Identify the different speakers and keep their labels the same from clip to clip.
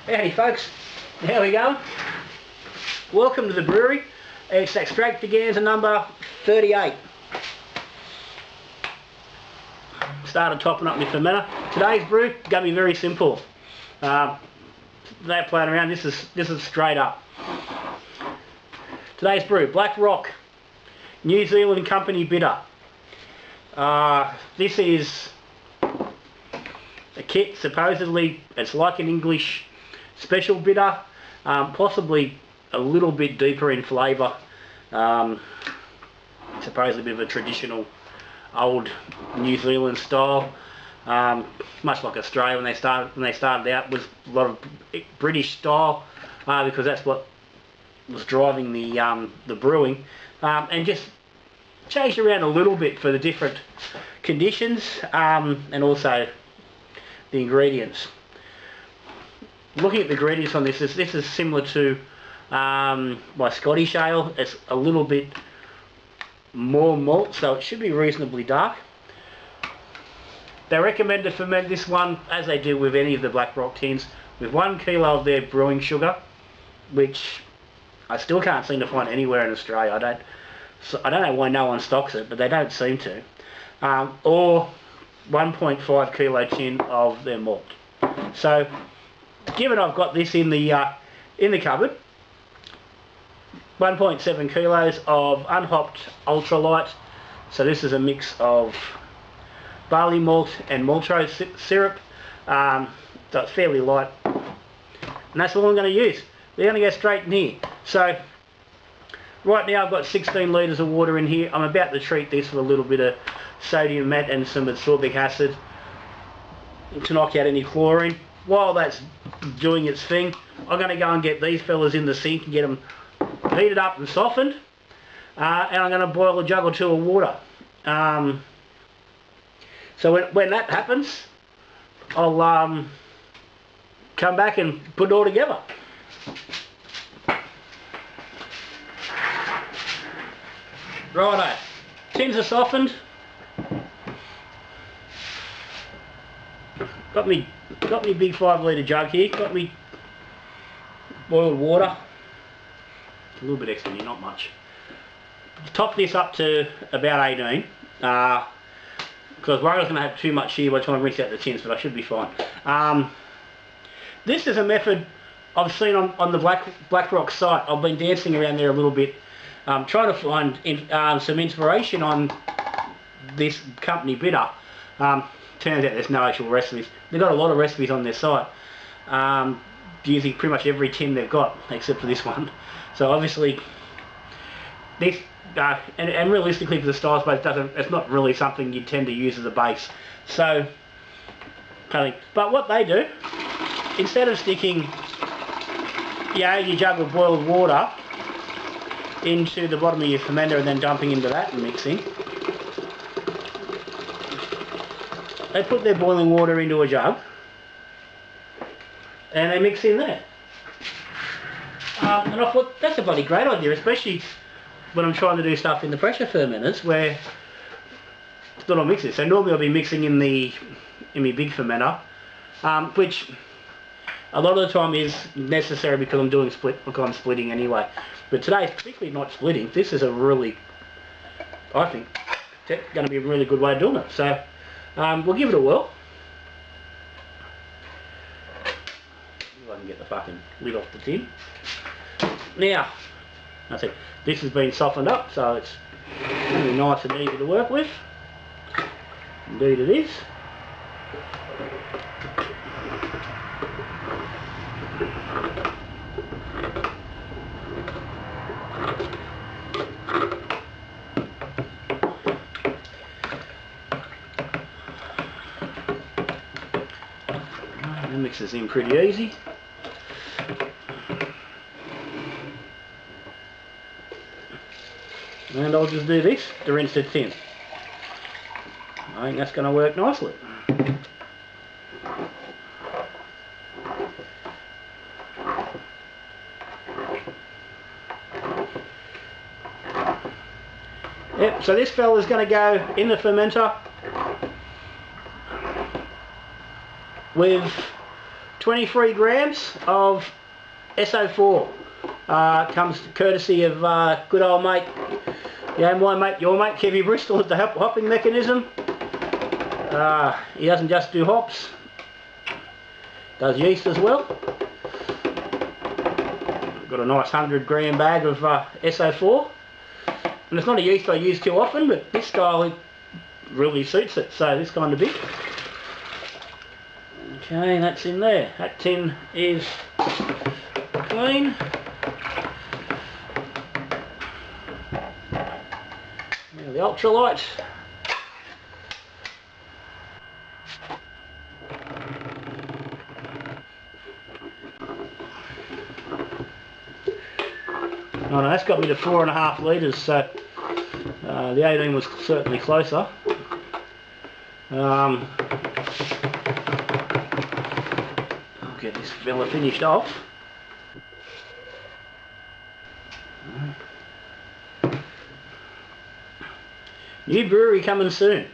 Speaker 1: Howdy folks, how we going? Welcome to the brewery. It's Extractaganza number 38. Started topping up my fermenter. Today's brew going to be very simple. Without playing around, this is straight up. Today's brew, Black Rock, New Zealand Company Bitter. This is a kit, supposedly it's like an English special bitter, possibly a little bit deeper in flavour. Supposedly a bit of a traditional old New Zealand style, much like Australia when they started out, was a lot of British style, because that's what was driving the brewing, and just changed around a little bit for the different conditions, and also the ingredients. Looking at the ingredients on this is similar to my Scottish ale. It's a little bit more malt, so it should be reasonably dark. They recommend to ferment this one, as they do with any of the Black Rock tins, with 1 kilo of their brewing sugar, which I still can't seem to find anywhere in Australia. I don't know why no one stocks it, but they don't seem to. Or 1.5 kilo tin of their malt. So, given I've got this in the cupboard, 1.7 kilos of unhopped ultralight. So this is a mix of barley malt and maltose syrup. So it's fairly light, and that's all I'm going to use. They're going to go straight in here. So right now I've got 16 litres of water in here. I'm about to treat this with a little bit of sodium mat and some ascorbic acid to knock out any chlorine. While that's doing its thing, I'm going to go and get these fellas in the sink and get them heated up and softened, and I'm going to boil a jug or two of water. So when that happens, I'll come back and put it all together. Righto, tins are softened. Got me big 5 litre jug here. Got me boiled water. A little bit extra here, not much. Top this up to about 18, because I was worried I was going to have too much here by the time I rinse out the tins, but I should be fine. This is a method I've seen on the Black Rock site. I've been dancing around there a little bit, trying to find some inspiration on this company bitter. Turns out there's no actual recipes. They've got a lot of recipes on their site, using pretty much every tin they've got except for this one. So obviously this, and realistically for the styles base, it's not really something you tend to use as a base. So, but what they do, instead of sticking your jug of boiled water into the bottom of your fermenter and then dumping into that and mixing, they put their boiling water into a jug and they mix in there. And I thought that's a bloody great idea, especially when I'm trying to do stuff in the pressure fermenters where it's not all mixes. So normally I'll be mixing in my big fermenter, which a lot of the time is necessary because I'm doing I'm splitting anyway. But today's particularly not splitting. This is a really, I think, going to be a really good way of doing it. So we'll give it a whirl. If I can get the fucking lid off the tin. Now, that's it. This has been softened up, so it's really nice and easy to work with. Indeed it is. That mixes in pretty easy. And I'll just do this to rinse the tin. I think that's going to work nicely. Yep, so this fella's going to go in the fermenter with 23 grams of SO4. Comes courtesy of good old mate, my mate, your mate, Kevy Bristol at the hopping mechanism. He doesn't just do hops, does yeast as well. Got a nice 100-gram bag of SO4, and it's not a yeast I use too often, but this style it really suits it, so this kind of bit. Okay, that's in there. That tin is clean. Now the ultralight. Oh no, that's got me to 4.5 litres, so the 18 was certainly closer. I'll get this fella finished off. New brewery coming soon.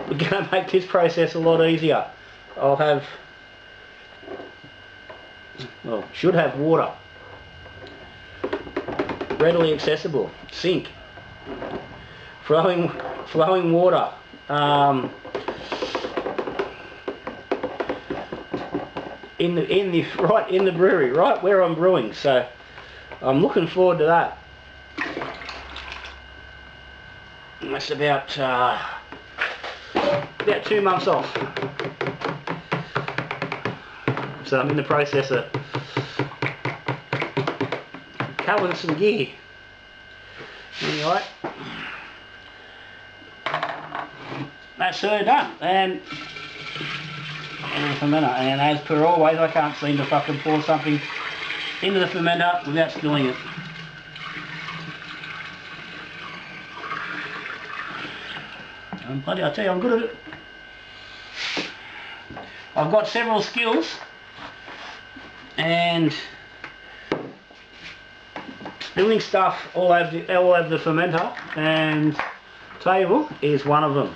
Speaker 1: We're going to make this process a lot easier. I'll have, well, should have water. Readily accessible. Sink. Flowing water. Right in the brewery, right where I'm brewing. So I'm looking forward to that. That's about 2 months off. So I'm in the process of covering some gear. Anyway, that's her done. And fermenter. And as per always, I can't seem to fucking pour something into the fermenter without spilling it. Bloody, I tell you, I'm good at it. I've got several skills, and spilling stuff all over the fermenter and table is one of them.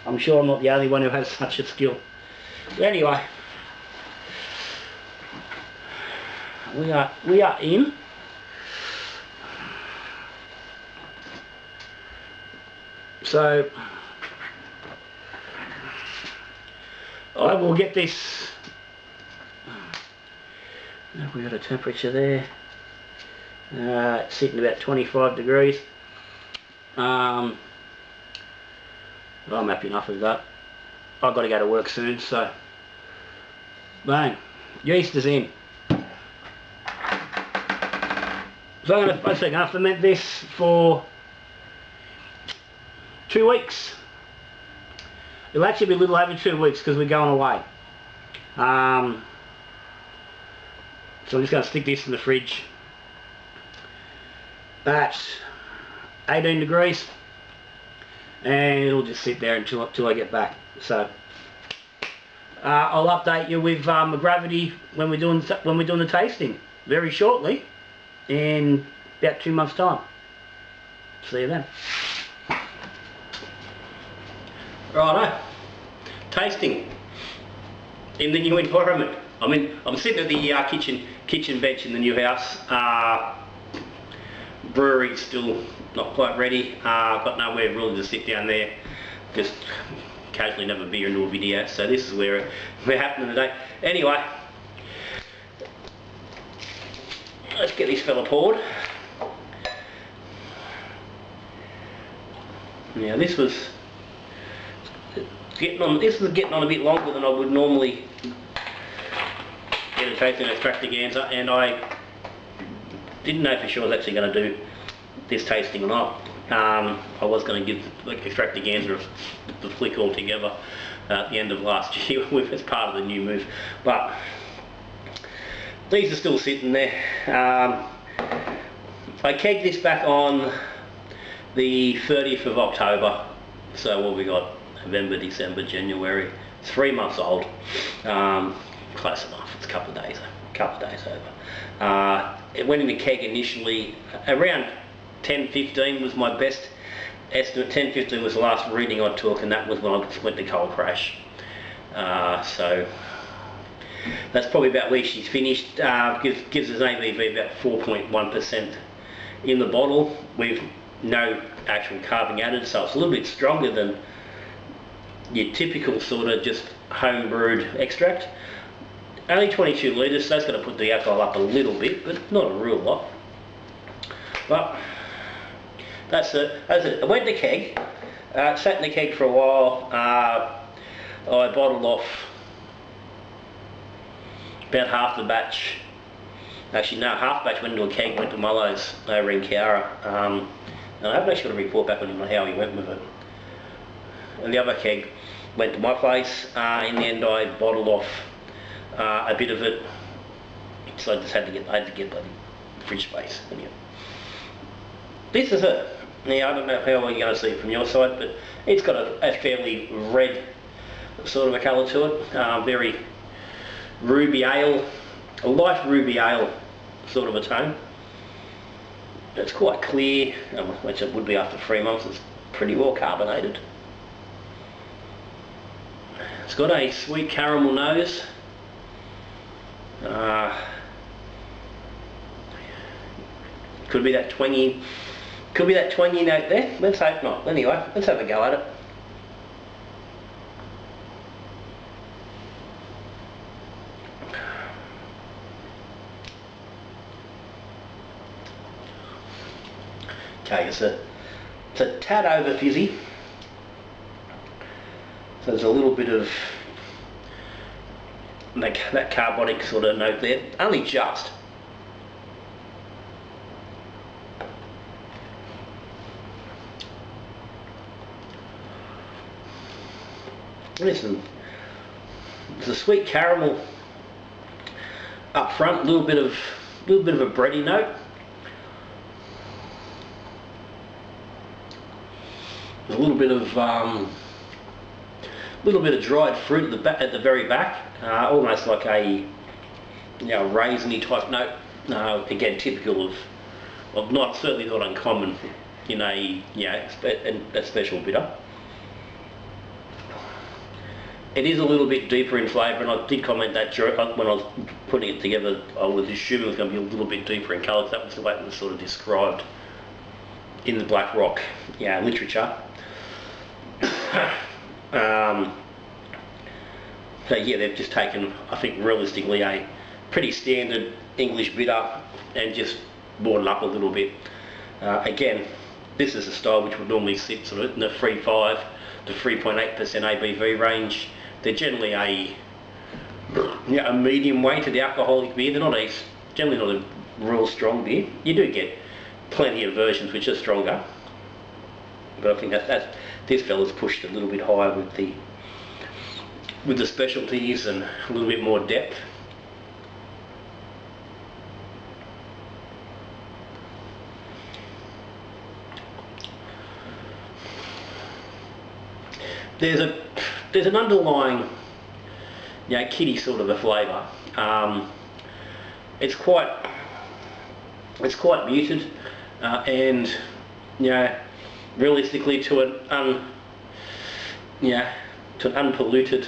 Speaker 1: I'm sure I'm not the only one who has such a skill. But anyway, we are in. So I will get this. We got a temperature there. It's sitting about 25 degrees. I'm happy enough with that. I've got to go to work soon, so bang, yeast is in. So I'm going to ferment this for 2 weeks. It'll actually be a little over 2 weeks because we're going away. So I'm just going to stick this in the fridge at 18 degrees, and it'll just sit there until I get back. So I'll update you with the gravity when we're doing the tasting very shortly, in about 2 months' time. See you then. Righto, tasting in the new environment. I'm sitting at the kitchen bench in the new house. Brewery's still not quite ready. I've got nowhere really to sit down there. Just occasionally have a beer and do a video. So this is where we're happening today. Anyway, let's get this fella poured. Now this was getting on a bit longer than I would normally get a taste in Extractaganza, and I didn't know for sure I was actually going to do this tasting or not. I was going to give Extractaganza the flick altogether at the end of last year as part of the new move, but these are still sitting there. I kegged this back on the 30th of October, so what we got? November, December, January. It's 3 months old. Close enough. It's a couple of days over. It went in the keg initially around 10-15 was my best estimate. 10-15 was the last reading I took, and that was when I went to cold crash. So that's probably about where she's finished. Gives us an ABV about 4.1% in the bottle with no actual carving added, so it's a little bit stronger than your typical sort of just home brewed extract. Only 22 litres, so that's going to put the alcohol up a little bit, but not a real lot. But that's it. I went to keg, sat in the keg for a while. I bottled off about half the batch. Actually no, half the batch went into a keg, went to Mullo's over in Cowra. And I haven't actually got a report back on him on how he went with it. And the other keg went to my place. In the end I bottled off a bit of it, so I just had to get bloody fridge space. And yeah. This is it. Now I don't know how well you're going to see it from your side, but it's got a fairly red sort of a colour to it. Very ruby ale, a light ruby ale sort of a tone. It's quite clear, which it would be after 3 months. It's pretty well carbonated. It's got a sweet caramel nose. Could be that twangy note there. Let's hope not. Anyway, let's have a go at it. Okay, it's a tad over fizzy. So there's a little bit of that carbonic sort of note there, only just. Listen, there's a sweet caramel up front, a little bit of a bready note. A little bit of dried fruit at the very back, almost like a raisiny type note. Again, typical of certainly not uncommon in a special bitter. It is a little bit deeper in flavour, and I did comment that when I was putting it together. I was assuming it was going to be a little bit deeper in colour. That was the way it was sort of described in the Black Rock literature. So yeah, they've just taken, I think realistically, a pretty standard English bitter and just brought it up a little bit. Again, this is a style which would normally sit sort of in the 3.5 to 3.8% ABV range. They're generally a medium weighted alcoholic beer. They're not generally not a real strong beer. You do get plenty of versions which are stronger, but I think that this fella's pushed a little bit higher with the specialties and a little bit more depth. There's an underlying kitty sort of a flavour. It's quite muted, and realistically to an unpolluted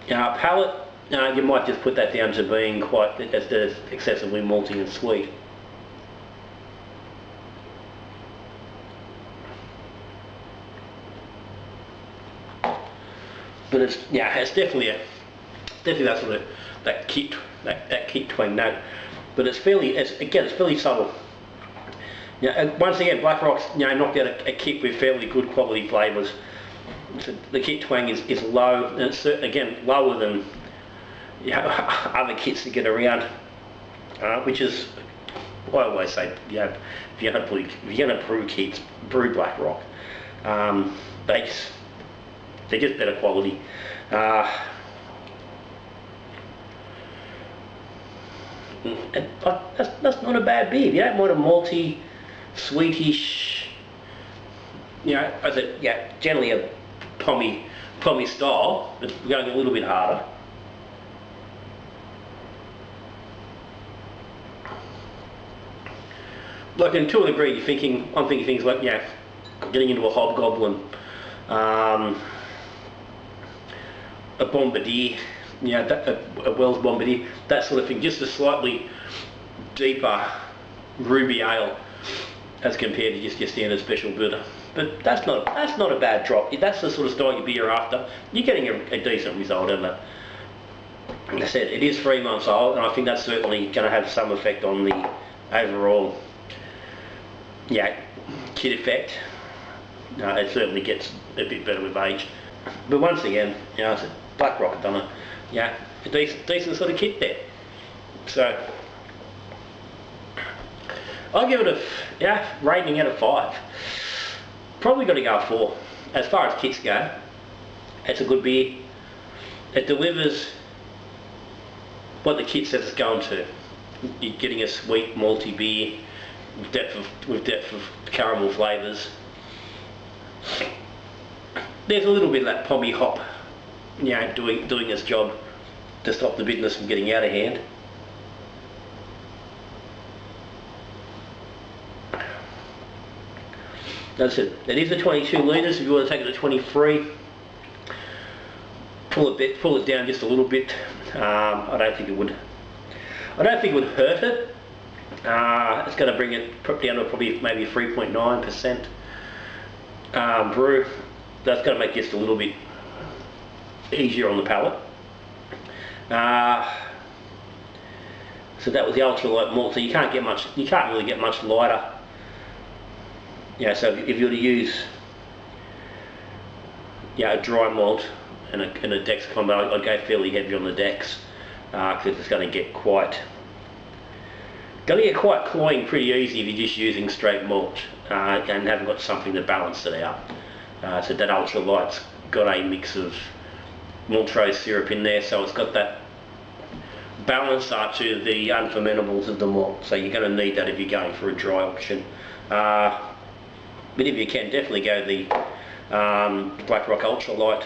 Speaker 1: palate, you might just put that down to being quite as excessively malty and sweet. But it's definitely that sort of that kick twang note. But it's fairly subtle. Once again, Black Rock's knocked out a kick with fairly good quality flavours. So the kick twang is low, and it's again lower than other kits that get around, which is what I always say. If you're going to brew kits, brew Black Rock. They're just better quality. That's not a bad beer. If you don't want a malty, sweetish, generally a pommy style, but going a little bit harder. Like, and to a degree, I'm thinking things like getting into a hobgoblin.
Speaker 2: a Bombardier, you know, a Wells Bombardier, that sort of thing, just a slightly deeper ruby ale as compared to just your standard special bitter. But that's not a bad drop. If that's the sort of style of beer you're after, you're getting a decent result out of it. Like I said, it is 3 months old, and I think that's certainly going to have some effect on the overall, yeah, kit effect. It certainly gets a bit better with age. But once again, you know, it's a Black Rock done it. Yeah, a decent sort of kit there. So I'll give it a rating out of 5. Probably got to go 4. As far as kits go, it's a good beer. It delivers what the kit says it's going to. You're getting a sweet malty beer with depth of caramel flavours. There's a little bit of that pommy hop, you know, doing its job to stop the bitterness from getting out of hand. That's it. It is a 22 litres. If you want to take it to 23, pull it down just a little bit. I don't think it would hurt it. It's going to bring it down to probably maybe 3.9% brew. That's going to make it just a little bit easier on the palate. So that was the ultra light malt. So you can't really get much lighter. Yeah, so if you were to use, yeah, a dry malt and a Dex combo, I'd go fairly heavy on the Dex because it's going to get quite cloying pretty easy if you're just using straight malt and haven't got something to balance it out. So that ultra light's got a mix of Montrose syrup in there, so it's got that balance to the unfermentables of the malt. So you're going to need that if you're going for a dry option. But if you can, definitely go the Black Rock Ultra Light,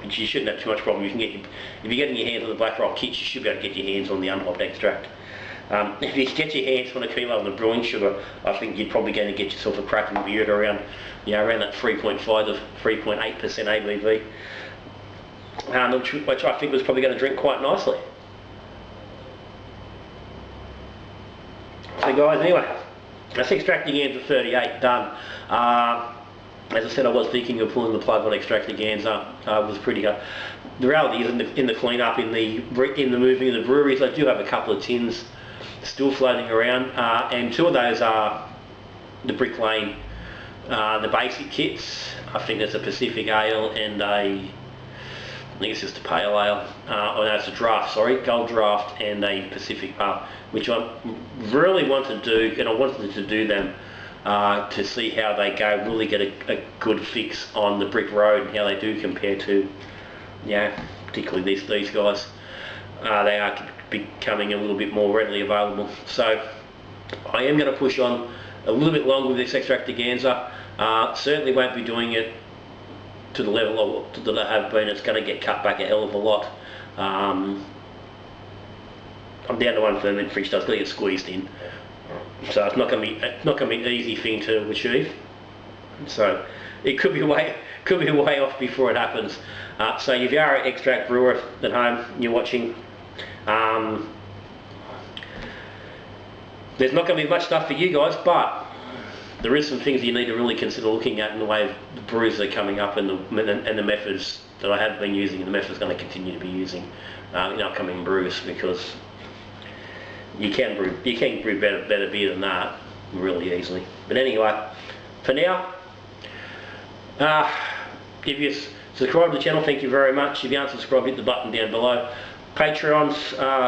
Speaker 2: which you shouldn't have too much problem. If you're getting your hands on the Black Rock kits, you should be able to get your hands on the unhopped extract. If you get your hands on a kilo of the brewing sugar, I think you're probably going to get yourself a cracking beer at around, you know, around that 3.5 to 3.8% ABV, which I think was probably going to drink quite nicely. So guys, anyway, that's Extractaganza 38 done. As I said, I was thinking of pulling the plug on Extractaganza. It was pretty good. The reality is, in the cleanup, in the moving of the breweries, I do have a couple of tins still floating around, and 2 of those are the Brick Lane, the basic kits. I think there's a Pacific Ale and I think it's just a Pale Ale. Oh no, it's a draft, sorry, Gold Draft and a Pacific Ale, which I really want to do, and I wanted to do them to see how they go, really get a good fix on the Brick Road and how they do compare to, yeah, particularly these guys. They are becoming a little bit more readily available. So I am going to push on a little bit longer with this Extractaganza. Certainly won't be doing it to the level that I have been. It's going to get cut back a hell of a lot. I'm down to 1 ferment for each, so it's going to get squeezed in. So it's not going to be an easy thing to achieve. So it could be way off before it happens. So if you are an extract brewer at home, you're watching, there's not going to be much stuff for you guys, but there is some things you need to really consider looking at in the way of the brews that are coming up and the methods that I have been using and the methods I'm going to continue to be using in upcoming brews, because you can brew better beer than that really easily. But anyway, for now, if you subscribe to the channel, thank you very much. If you aren't subscribed, hit the button down below. Patreons,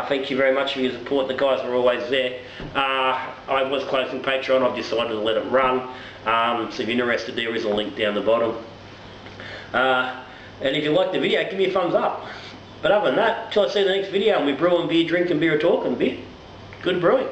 Speaker 2: thank you very much for your support. The guys are always there. I was closing Patreon. I've decided to let it run. So if you're interested, there is a link down the bottom. And if you like the video, give me a thumbs up. But other than that, till I see you in the next video, and we brewing beer, drinking beer, talking beer. Good brewing.